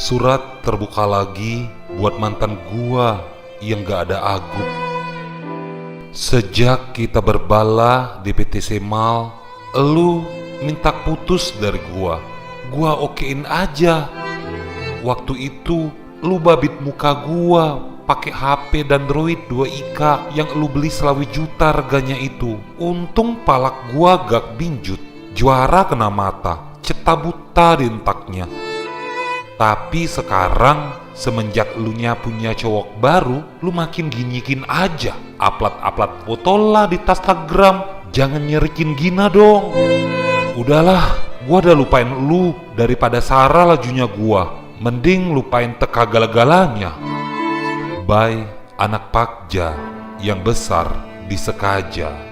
Surat terbuka lagi buat mantan gua yang gak ada agup. Sejak kita berbala di PTC Mall, elu minta putus dari gua okein aja. Waktu itu lu babit muka gua pakai HP dan Android 2IK yang lu beli selawi juta harganya itu. Untung palak gua gak binjut, juara kena mata, ceta buta di entaknya. Tapi sekarang semenjak elunya punya cowok baru, lu makin ginyikin aja. Upload foto lah di Instagram. Jangan nyerikin gina dong. Udahlah, gua udah lupain lu daripada Sarah lajunya gua. Mending lupain teka gala-galanya. Bye, anak Pakja yang besar di Sekaja.